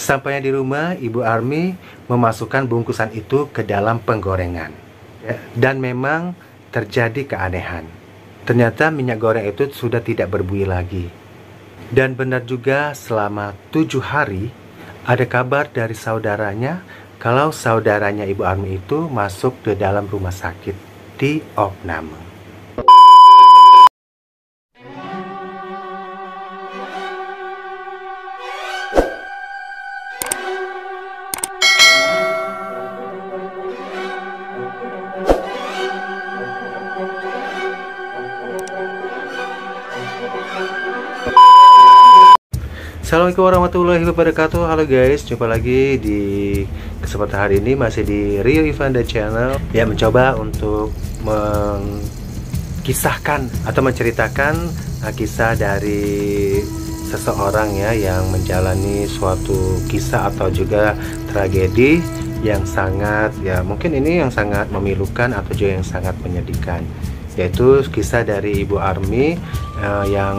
Sesampainya di rumah, Ibu Army memasukkan bungkusan itu ke dalam penggorengan. Dan memang terjadi keanehan. Ternyata minyak goreng itu sudah tidak berbuih lagi. Dan benar juga selama 7 hari ada kabar dari saudaranya kalau saudaranya Ibu Army itu masuk ke dalam rumah sakit di opname. Assalamualaikum warahmatullahi wabarakatuh. Halo guys, jumpa lagi di kesempatan hari ini masih di Rio Ivanda Channel yang mencoba untuk mengisahkan atau menceritakan kisah dari seseorang ya yang menjalani suatu kisah atau juga tragedi yang sangat mungkin ini yang sangat memilukan atau juga yang sangat menyedihkan, yaitu kisah dari Ibu Army yang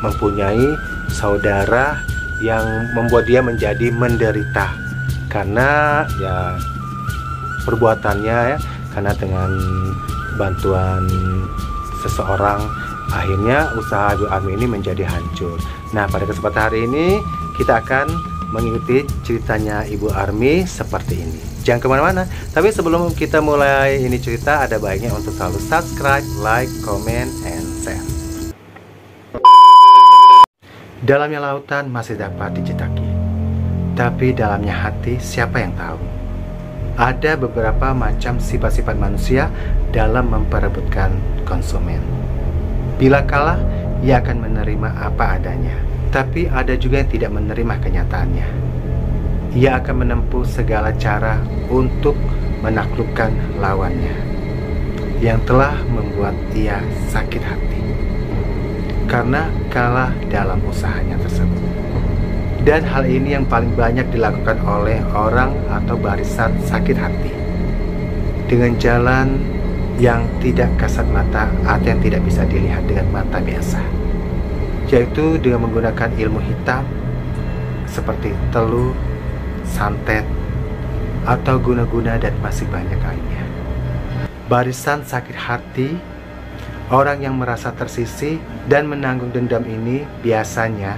mempunyai saudara yang membuat dia menjadi menderita karena perbuatannya karena dengan bantuan seseorang akhirnya usaha Ibu Army ini menjadi hancur. Nah, pada kesempatan hari ini kita akan mengikuti ceritanya Ibu Army seperti ini. Jangan kemana-mana, tapi sebelum kita mulai ini cerita, ada baiknya untuk selalu subscribe, like, comment, and share. Dalamnya lautan masih dapat dijejaki, tapi dalamnya hati siapa yang tahu? Ada beberapa macam sifat-sifat manusia dalam memperebutkan konsumen. Bila kalah, ia akan menerima apa adanya. Tapi ada juga yang tidak menerima kenyataannya. Ia akan menempuh segala cara untuk menaklukkan lawannya, yang telah membuat ia sakit hati karena kalah dalam usahanya tersebut. Dan hal ini yang paling banyak dilakukan oleh orang atau barisan sakit hati dengan jalan yang tidak kasat mata atau yang tidak bisa dilihat dengan mata biasa, yaitu dengan menggunakan ilmu hitam seperti teluh, santet, atau guna-guna dan masih banyak lainnya. Barisan sakit hati, orang yang merasa tersisih dan menanggung dendam ini biasanya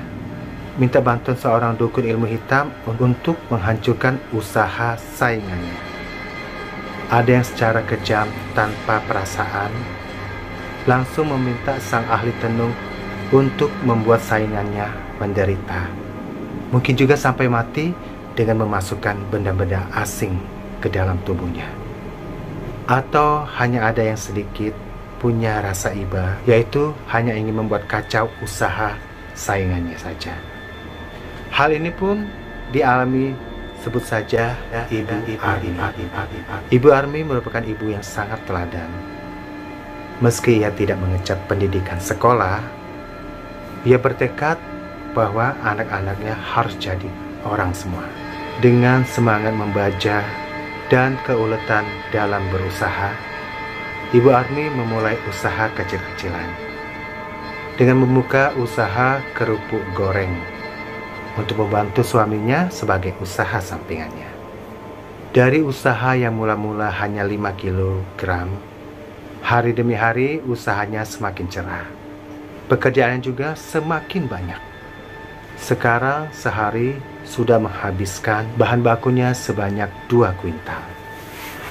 minta bantuan seorang dukun ilmu hitam untuk menghancurkan usaha saingannya. Ada yang secara kejam tanpa perasaan langsung meminta sang ahli tenung untuk membuat saingannya menderita. Mungkin juga sampai mati dengan memasukkan benda-benda asing ke dalam tubuhnya. Atau hanya ada yang sedikit punya rasa iba, yaitu hanya ingin membuat kacau usaha saingannya saja. Hal ini pun dialami sebut saja Ibu Army. Ibu Army merupakan ibu yang sangat teladan. Meski ia tidak mengecap pendidikan sekolah, ia bertekad bahwa anak-anaknya harus jadi orang semua. Dengan semangat membaca dan keuletan dalam berusaha, Ibu Army memulai usaha kecil-kecilan dengan membuka usaha kerupuk goreng untuk membantu suaminya sebagai usaha sampingannya. Dari usaha yang mula-mula hanya 5 kg, hari demi hari usahanya semakin cerah. Pekerjaan juga semakin banyak. Sekarang sehari sudah menghabiskan bahan bakunya sebanyak 2 kuintal.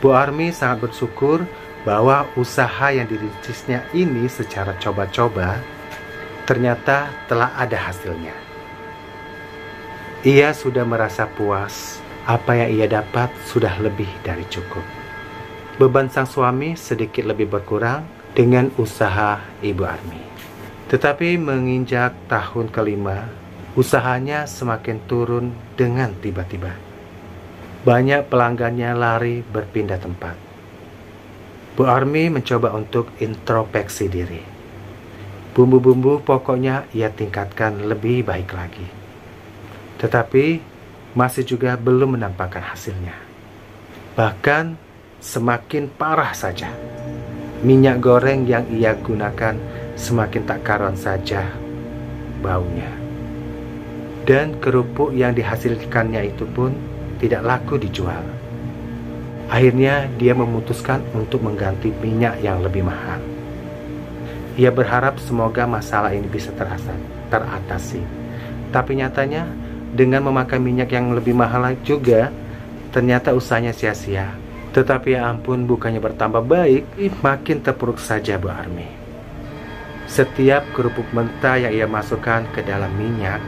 Bu Army sangat bersyukur bahwa usaha yang dirintisnya ini secara coba-coba ternyata telah ada hasilnya. Ia sudah merasa puas, apa yang ia dapat sudah lebih dari cukup. Beban sang suami sedikit lebih berkurang dengan usaha Ibu Army. Tetapi menginjak tahun kelima, usahanya semakin turun dengan tiba-tiba. Banyak pelanggannya lari berpindah tempat. Bu Army mencoba untuk introspeksi diri. Bumbu-bumbu pokoknya ia tingkatkan lebih baik lagi. Tetapi masih juga belum menampakkan hasilnya. Bahkan semakin parah saja. Minyak goreng yang ia gunakan semakin tak karuan saja baunya. Dan kerupuk yang dihasilkannya itu pun tidak laku dijual. Akhirnya dia memutuskan untuk mengganti minyak yang lebih mahal. Ia berharap semoga masalah ini bisa teratasi. Tapi nyatanya dengan memakai minyak yang lebih mahal juga, ternyata usahanya sia-sia. Tetapi ya ampun, bukannya bertambah baik, makin terpuruk saja Bu Army. Setiap kerupuk mentah yang ia masukkan ke dalam minyak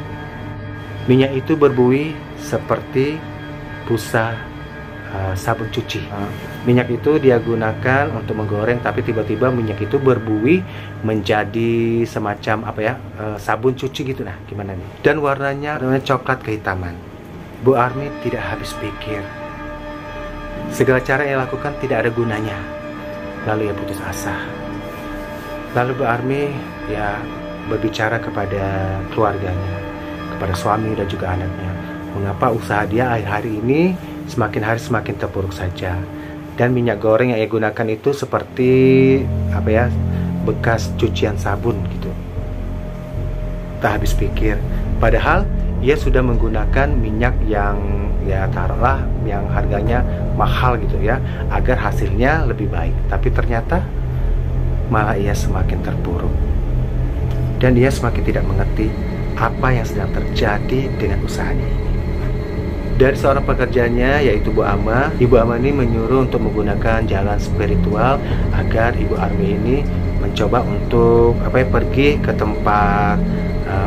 itu berbuih seperti busa sabun cuci. Minyak itu dia gunakan untuk menggoreng, tapi tiba-tiba minyak itu berbuih menjadi semacam sabun cuci gitu. Nah, gimana nih? Dan warnanya coklat kehitaman. Bu Army tidak habis pikir. Segala cara yang ia lakukan tidak ada gunanya. Lalu ia putus asa. Lalu Bu Army berbicara kepada keluarganya, kepada suami dan juga anaknya, mengapa usaha dia akhir hari ini semakin hari semakin terpuruk saja. Dan minyak goreng yang ia gunakan itu seperti bekas cucian sabun gitu. Tak habis pikir, padahal ia sudah menggunakan minyak yang taruhlah yang harganya mahal gitu ya, agar hasilnya lebih baik. Tapi ternyata malah ia semakin terpuruk. Dan ia semakin tidak mengerti apa yang sedang terjadi dengan usahanya ini. Dari seorang pekerjanya, yaitu Bu Ama, Ibu Ama ini menyuruh untuk menggunakan jalan spiritual agar Ibu Army ini mencoba untuk pergi ke tempat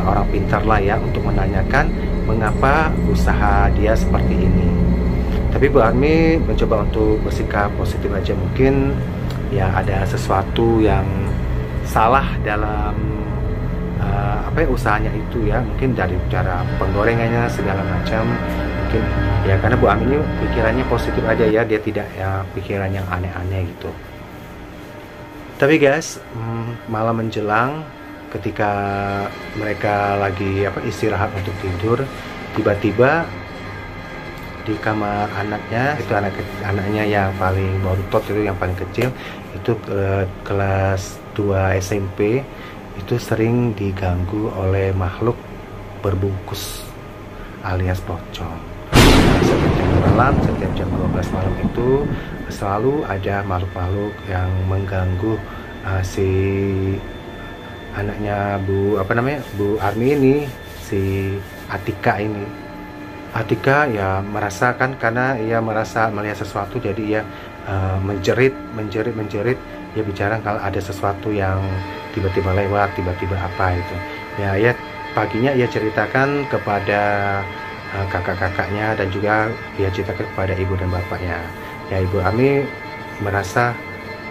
orang pintar lah ya, untuk menanyakan mengapa usaha dia seperti ini. Tapi Bu Army mencoba untuk bersikap positif aja. Mungkin ya ada sesuatu yang salah dalam usahanya itu ya, mungkin dari cara penggorengannya segala macam. Mungkin ya karena Bu Army ini pikirannya positif aja ya, dia tidak pikiran yang aneh-aneh gitu. Tapi guys, malam menjelang ketika mereka lagi istirahat untuk tidur, tiba-tiba di kamar anaknya, itu anaknya yang paling bontot, itu yang paling kecil, itu kelas 2 SMP, itu sering diganggu oleh makhluk berbungkus alias pocong. Setiap jam 12 malam itu selalu ada makhluk-makhluk yang mengganggu si anaknya Bu Army ini, si Atika ini. Atika ya merasakan, karena ia merasa melihat sesuatu, jadi ia menjerit. Ia bicara kalau ada sesuatu yang tiba-tiba lewat, tiba-tiba apa itu. Ya paginya ia ceritakan kepada kakak-kakaknya, dan juga ia ceritakan kepada ibu dan bapaknya. Ya, Ibu Army merasa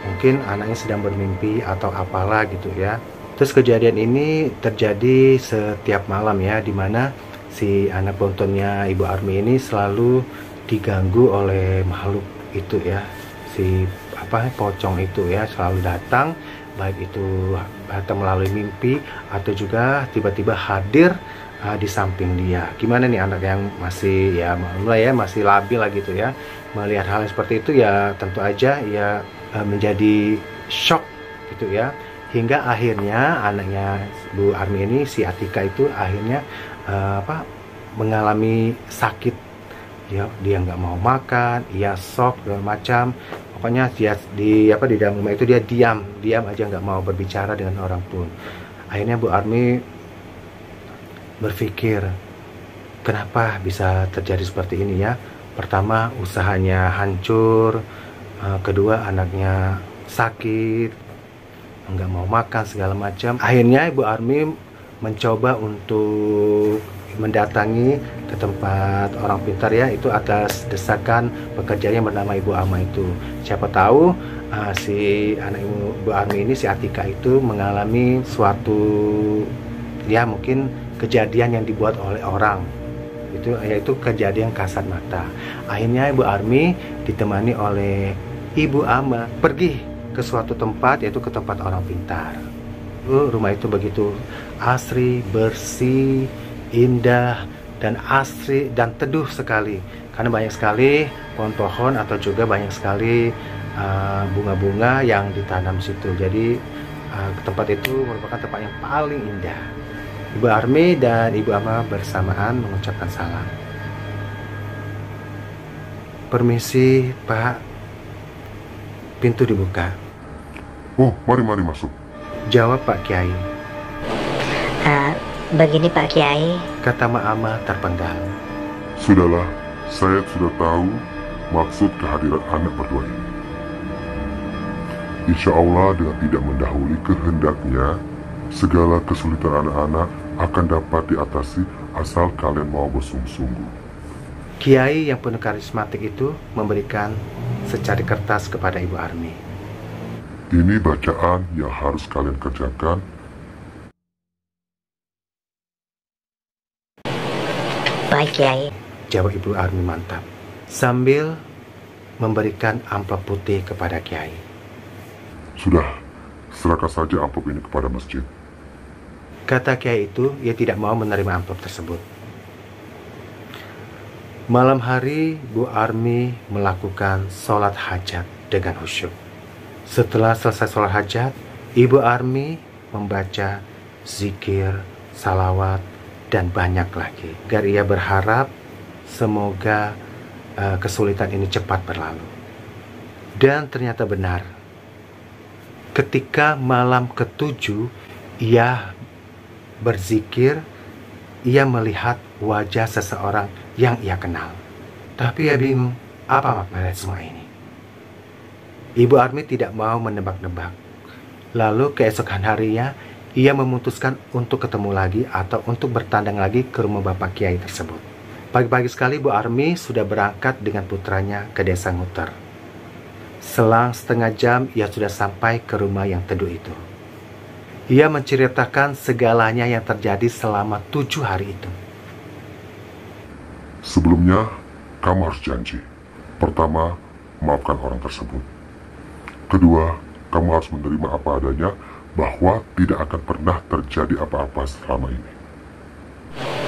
mungkin anaknya sedang bermimpi atau apalah gitu ya. Terus kejadian ini terjadi setiap malam ya, dimana si anak bontonnya Ibu Army ini selalu diganggu oleh makhluk itu ya, si pocong itu ya, selalu datang, baik itu datang melalui mimpi atau juga tiba-tiba hadir di samping dia. Gimana nih anak yang masih masih labil lah gitu ya, melihat hal yang seperti itu ya, tentu aja ya menjadi shock gitu ya, hingga akhirnya anaknya Bu Army ini, si Atika itu akhirnya mengalami sakit ya, dia nggak mau makan, ia shock segala macam. Pokoknya dia di dalam rumah itu dia diam aja, nggak mau berbicara dengan orang pun. Akhirnya Bu Army berpikir, kenapa bisa terjadi seperti ini ya. Pertama, usahanya hancur, kedua anaknya sakit, nggak mau makan segala macam. Akhirnya Ibu Army mencoba untuk mendatangi ke tempat orang pintar ya, itu atas desakan pekerjanya bernama Ibu Ama itu. Siapa tahu si anak Ibu Army ini, si Atika itu mengalami suatu ya mungkin kejadian yang dibuat oleh orang itu, yaitu kejadian kasat mata. Akhirnya Ibu Army ditemani oleh Ibu Ama pergi ke suatu tempat, yaitu ke tempat orang pintar. Rumah itu begitu asri, bersih, indah, dan asri dan teduh sekali, karena banyak sekali pohon-pohon atau juga banyak sekali bunga-bunga yang ditanam situ. Jadi tempat itu merupakan tempat yang paling indah. Ibu Armi dan Ibu Ama bersamaan mengucapkan salam. Permisi, Pak. Pintu dibuka. Oh, mari masuk. Jawab Pak Kiai. Begini Pak Kiai, Kata Mak Ama terpenggal. Sudahlah, saya sudah tahu maksud kehadiran anak berdua ini. Insya Allah dengan tidak mendahului kehendaknya, segala kesulitan anak-anak akan dapat diatasi asal kalian mau bersungguh-sungguh. Kiai yang penuh karismatik itu memberikan secari kertas kepada Ibu Armi. Ini bacaan yang harus kalian kerjakan. baik Kiai. Jawab Ibu Armi mantap, sambil memberikan amplop putih kepada Kiai. Sudah, serahkan saja amplop ini kepada masjid. Kata Kiai itu, ia tidak mau menerima amplop tersebut. Malam hari, Bu Armi melakukan sholat hajat dengan khusyuk. Setelah selesai sholat hajat, Ibu Armi membaca zikir, salawat, dan banyak lagi. Agar ia berharap semoga kesulitan ini cepat berlalu. Dan ternyata benar. Ketika malam ke-7, ia berzikir, ia melihat wajah seseorang yang ia kenal. Tapi ia bingung, apa makna dari semua ini? Ibu Armi tidak mau menebak-nebak. Lalu keesokan harinya, ia memutuskan untuk ketemu lagi atau untuk bertandang lagi ke rumah Bapak Kiai tersebut. Pagi-pagi sekali Bu Armi sudah berangkat dengan putranya ke desa Nguter. Selang setengah jam ia sudah sampai ke rumah yang teduh itu. Ia menceritakan segalanya yang terjadi selama 7 hari itu. Sebelumnya, kamu harus janji. Pertama, maafkan orang tersebut. Kedua, kamu harus menerima apa adanya bahwa tidak akan pernah terjadi apa-apa selama ini.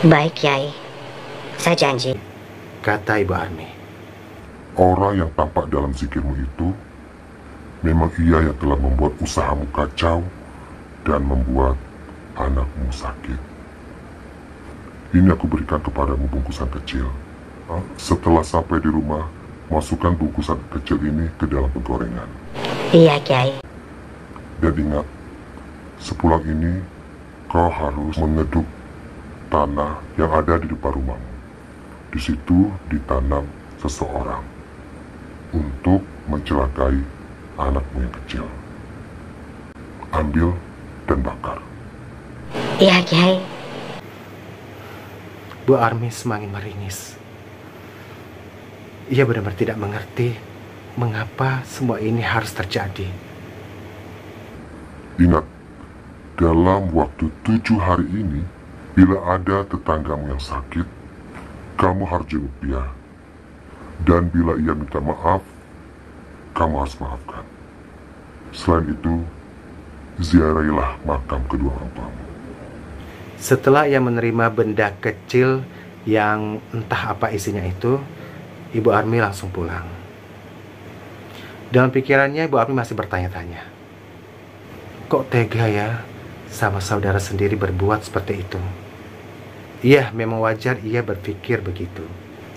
Baik Kiai, saya janji. Kata Ibu Armi. Orang yang tampak dalam zikirmu itu memang ia yang telah membuat usahamu kacau dan membuat anakmu sakit. Ini aku berikan kepadamu bungkusan kecil. Setelah sampai di rumah, masukkan bungkusan kecil ini ke dalam penggorengan. Iya Kiai. Dan ingat, sepulang ini kau harus mengeduk tanah yang ada di depan rumahmu. Di situ ditanam seseorang untuk mencelakai anakmu yang kecil. Ambil dan bakar. Iya Kiai. Bu Armi semakin meringis. Ia benar-benar tidak mengerti mengapa semua ini harus terjadi. Ingat, dalam waktu 7 hari ini, bila ada tetanggamu yang sakit, kamu harus jenguk dia. Dan bila ia minta maaf, kamu harus maafkan. Selain itu, ziarahilah makam kedua orang tuamu. Setelah ia menerima benda kecil yang entah apa isinya itu, Ibu Armi langsung pulang. Dalam pikirannya, Ibu Armi masih bertanya-tanya. Kok tega ya sama saudara sendiri berbuat seperti itu? Iya, memang wajar ia berpikir begitu.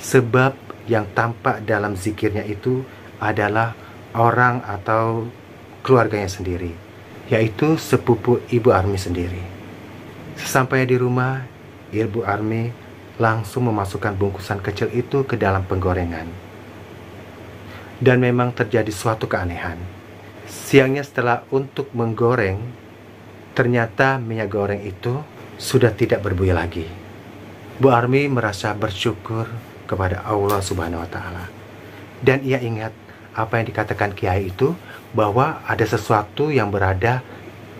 Sebab yang tampak dalam zikirnya itu adalah orang atau keluarganya sendiri, yaitu sepupu Ibu Armi sendiri. Sesampainya di rumah, Ibu Armi langsung memasukkan bungkusan kecil itu ke dalam penggorengan. Dan memang terjadi suatu keanehan. Siangnya setelah untuk menggoreng, ternyata minyak goreng itu sudah tidak berbuih lagi. Bu Armi merasa bersyukur kepada Allah Subhanahu wa Ta'ala. Dan ia ingat apa yang dikatakan Kiai itu, bahwa ada sesuatu yang berada,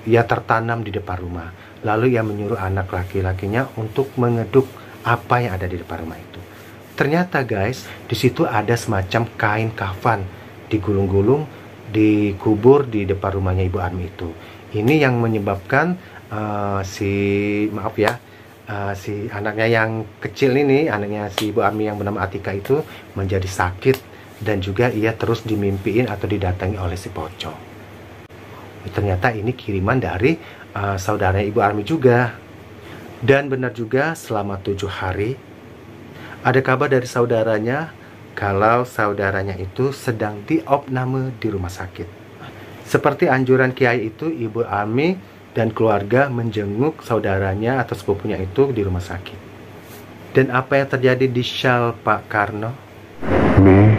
ia tertanam di depan rumah. Lalu ia menyuruh anak laki-lakinya untuk mengeduk apa yang ada di depan rumah itu. Ternyata guys, di situ ada semacam kain kafan digulung-gulung, dikubur di depan rumahnya Ibu Armi itu. Ini yang menyebabkan si anaknya yang kecil ini, anaknya si Ibu Armi yang bernama Atika itu menjadi sakit, dan juga ia terus dimimpiin atau didatangi oleh si pocong. Ternyata ini kiriman dari saudaranya Ibu Armi juga. Dan benar juga, selama 7 hari ada kabar dari saudaranya kalau saudaranya itu sedang diopname di rumah sakit. Seperti anjuran kiai itu, Ibu Army dan keluarga menjenguk saudaranya atau sepupunya itu di rumah sakit. Dan apa yang terjadi di Shell, Pak Karno? Mi,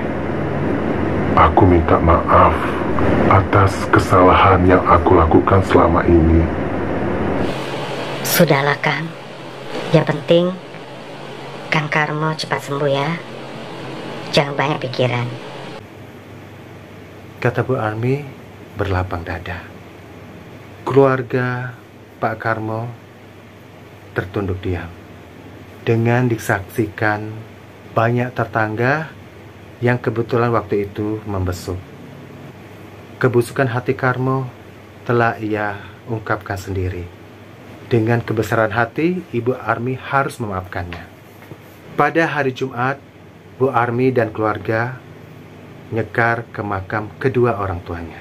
aku minta maaf atas kesalahan yang aku lakukan selama ini. Sudahlah, Kang. Yang penting Kang Karmo cepat sembuh ya. Jangan banyak pikiran. Kata Bu Army berlapang dada. Keluarga Pak Karmo tertunduk diam dengan disaksikan banyak tetangga yang kebetulan waktu itu membesuk. Kebusukan hati Karmo telah ia ungkapkan sendiri. Dengan kebesaran hati, Ibu Army harus memaafkannya. Pada hari Jumat, Bu Army dan keluarga nyekar ke makam kedua orang tuanya.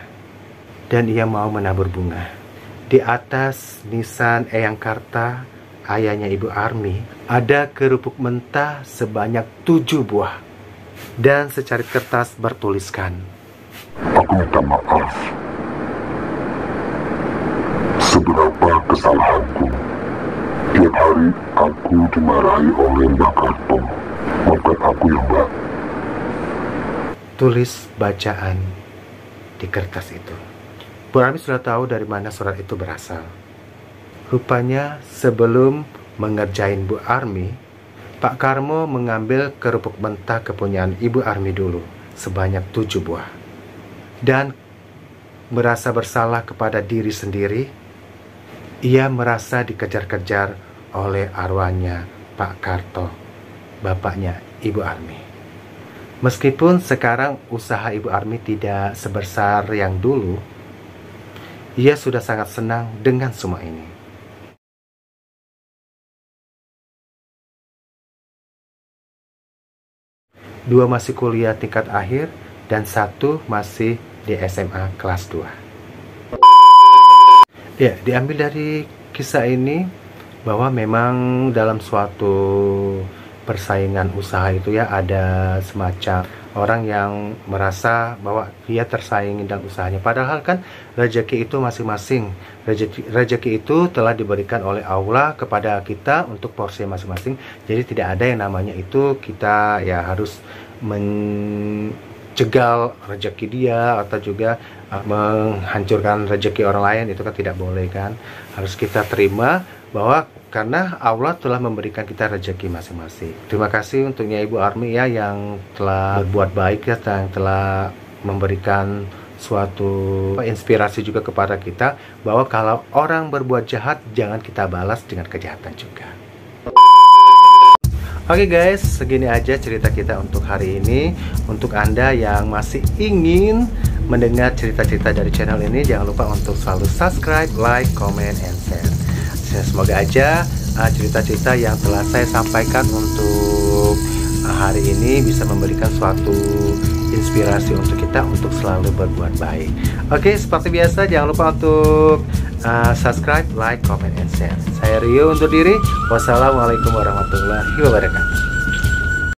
Dan ia mau menabur bunga. Di atas nisan Eyang Karta, ayahnya Ibu Army, ada kerupuk mentah sebanyak 7 buah. Dan secarit kertas bertuliskan, Aku minta maaf. Seberapa kesalahanku. Tiap hari aku dimarahi oleh Mbak Karto. Maafkan aku ya Mbak. tulis bacaan di kertas itu. Bu Army sudah tahu dari mana surat itu berasal. Rupanya sebelum mengerjain Bu Army, Pak Karmo mengambil kerupuk mentah kepunyaan Ibu Army dulu, sebanyak 7 buah. Dan merasa bersalah kepada diri sendiri, ia merasa dikejar-kejar oleh arwahnya Pak Karto, bapaknya Ibu Army. Meskipun sekarang usaha Ibu Army tidak sebesar yang dulu, ia sudah sangat senang dengan semua ini. Dua masih kuliah tingkat akhir dan satu masih di SMA kelas 2. Ya, diambil dari kisah ini bahwa memang dalam suatu persaingan usaha itu ya ada semacam orang yang merasa bahwa dia tersaingi dalam usahanya. Padahal kan rezeki itu masing-masing. Rezeki itu telah diberikan oleh Allah kepada kita untuk porsi masing-masing. Jadi tidak ada yang namanya itu kita ya harus mencegal rezeki dia atau juga menghancurkan rezeki orang lain. Itu kan tidak boleh kan. Harus kita terima bahwa karena Allah telah memberikan kita rezeki masing-masing. Terima kasih untuknya Ibu Army ya yang telah berbuat baik ya, yang telah memberikan suatu inspirasi juga kepada kita bahwa kalau orang berbuat jahat jangan kita balas dengan kejahatan juga. Oke guys, segini aja cerita kita untuk hari ini. Untuk Anda yang masih ingin mendengar cerita-cerita dari channel ini, jangan lupa untuk selalu subscribe, like, comment, and share. Semoga aja cerita-cerita yang telah saya sampaikan untuk hari ini bisa memberikan suatu inspirasi untuk kita untuk selalu berbuat baik. Oke, seperti biasa jangan lupa untuk subscribe, like, comment, and share. Saya Rio undur diri. Wassalamualaikum warahmatullahi wabarakatuh.